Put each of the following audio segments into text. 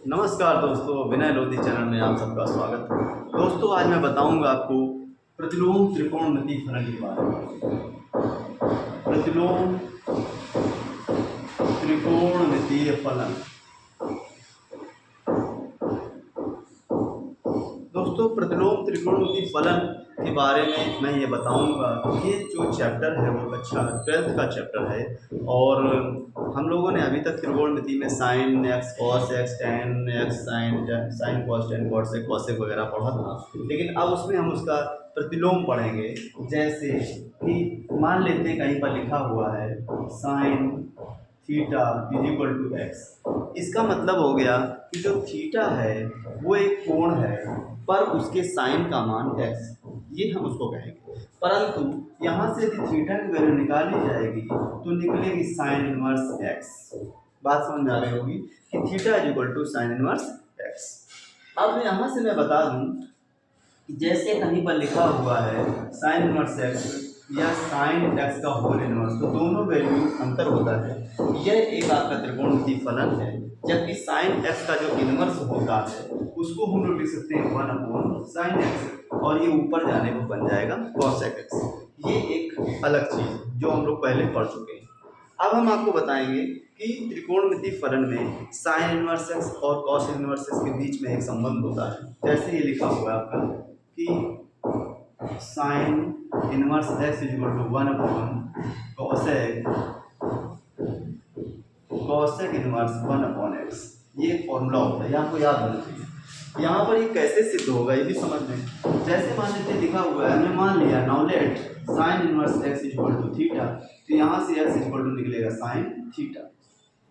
नमस्कार दोस्तों, विनय लोधी चैनल में आप सबका स्वागत है। दोस्तों, आज मैं बताऊंगा आपको प्रतिलोम त्रिकोणमिति फलन के बारे में। प्रतिलोम त्रिकोणमितीय फलन। दोस्तों, प्रतिलोम त्रिकोणमितीय फलन के बारे में मैं ये बताऊंगा। ये जो चैप्टर है वो कक्षा 12th का चैप्टर है और हम लोगों ने अभी तक त्रिकोणमिति में sine x cos x tan x sine cos tan cos x वगैरह पढ़ा था, लेकिन अब उसमें हम उसका प्रतिलोम पढ़ेंगे। जैसे कि मान लेते हैं कहीं पर लिखा हुआ है sine theta is equal to x. इसका मतलब हो गया कि जो थीटा है वो एक कोण है पर उसके साइन का मान एक्स, ये हम उसको कहेंगे। परंतु यहाँ से यदि थीटा की वैल्यू निकाली जाएगी तो निकलेगी साइन इनवर्स एक्स। बात समझ में आ गई होगी कि theta is equal to sine inverse x. अब यहाँ से मैं बता दूं कि जैसे कहीं पर लिखा हुआ है साइन इनवर्स एक्स या साइन एक्स का होल इनवर्स, तो दोनों वैल्यू अंतर होता है। यह एक आपका त्रिकोणमितीय फलन है, जबकि साइन एक्स का जो इनवर्स होता है उसको हम लोग लिख सकते हैं 1/sin x और ये ऊपर जाने को बन जाएगा cos x। ये एक अलग चीज़ जो हम लोग पहले पढ़ चुके हैं। अब हम आपको बताएंगे कि त्रिकोणमितीय फलन में साइन इनवर्स एक्स और cos इनवर्स एक्स के बीच में एक संबंध होता है। जैसे ये लिखा हुआ है आपका कि sine inverse x is equal to 1/cos inverse 1/x। ये फॉर्मूला होता है, ये आपको याद होना चाहिए। यहाँ पर ये कैसे सिद्ध होगा ये भी समझ लें। जैसे मान लेते लिखा हुआ है, हमने मान लिया now let sine inverse x is equal to theta, तो यहाँ से एक्स इज इक्वल टू निकलेगा साइन थीटा।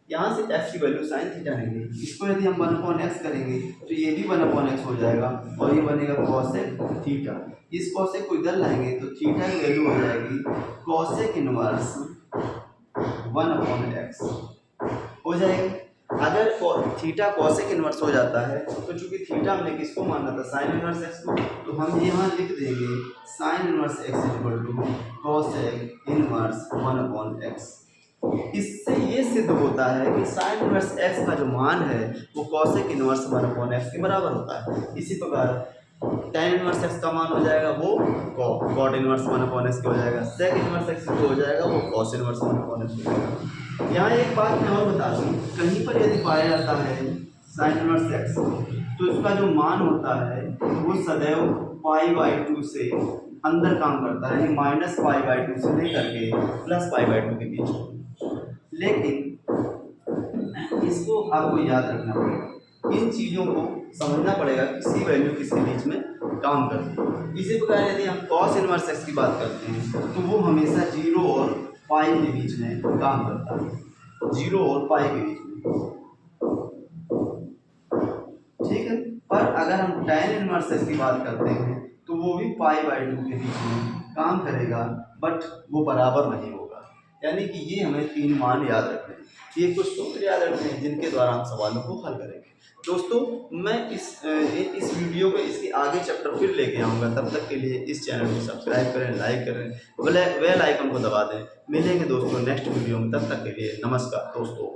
यहाँ से x की वैल्यू साइन थीटा निकलेगी। इसको यदि हम 1/x करेंगे तो ये भी 1/x हो जाएगा और ये बनेगा cosec थीटा। इस cosec को इधर लाएंगे तो थीटा की वैल्यू हो जाएगी cosec इनवर्स 1/x हो जाएगी। अगर थीटा cosec इनवर्स हो जाता है तो चूंकि थीटा हमने किसको माना था, साइन इनवर्स x को, तो हम यहाँ लिख देंगे sine inverse x is equal to cosec inverse 1/x। इससे ये सिद्ध होता है कि साइन इनवर्स x का जो मान है वो cosec इनवर्स 1/x के बराबर होता है। इसी प्रकार tan इनवर्स x का मान हो जाएगा वो cot इनवर्स 1/x हो जाएगा। sec इनवर्स x जो हो जाएगा वो cos इनवर्स 1/x हो जाएगा। यहाँ एक बात मैं और बता दूँ, कहीं पर यदि पाया जाता है साइन इनवर्स x तो इसका जो मान होता है वो सदैव π/2 से अंदर काम करता है, -π/2 से लेकर के +π/2 के बीच। लेकिन इसको आपको याद रखना पड़ेगा, इन चीज़ों को समझना पड़ेगा, किसी वैल्यू किसी बीच में काम करती है। इसी प्रकार यदि हम cos इनवर्स x की बात करते हैं तो वो हमेशा 0 और पाई के बीच में काम करता है, 0 और पाई के बीच में, ठीक है। पर अगर हम tan इनवर्स x की बात करते हैं तो वो भी π/2 के बीच में काम करेगा, बट वो बराबर नहीं होगा। यानी कि ये हमें 3 मान याद रखने हैं, ये कुछ सूत्र याद रखने हैं जिनके द्वारा हम सवालों को हल करेंगे। दोस्तों, मैं इस वीडियो को इसके आगे चैप्टर फिर लेके आऊँगा। तब तक के लिए इस चैनल को सब्सक्राइब करें, लाइक करें, बेल आइकन को दबा दें। मिलेंगे दोस्तों नेक्स्ट वीडियो में, तब तक के लिए नमस्कार दोस्तों।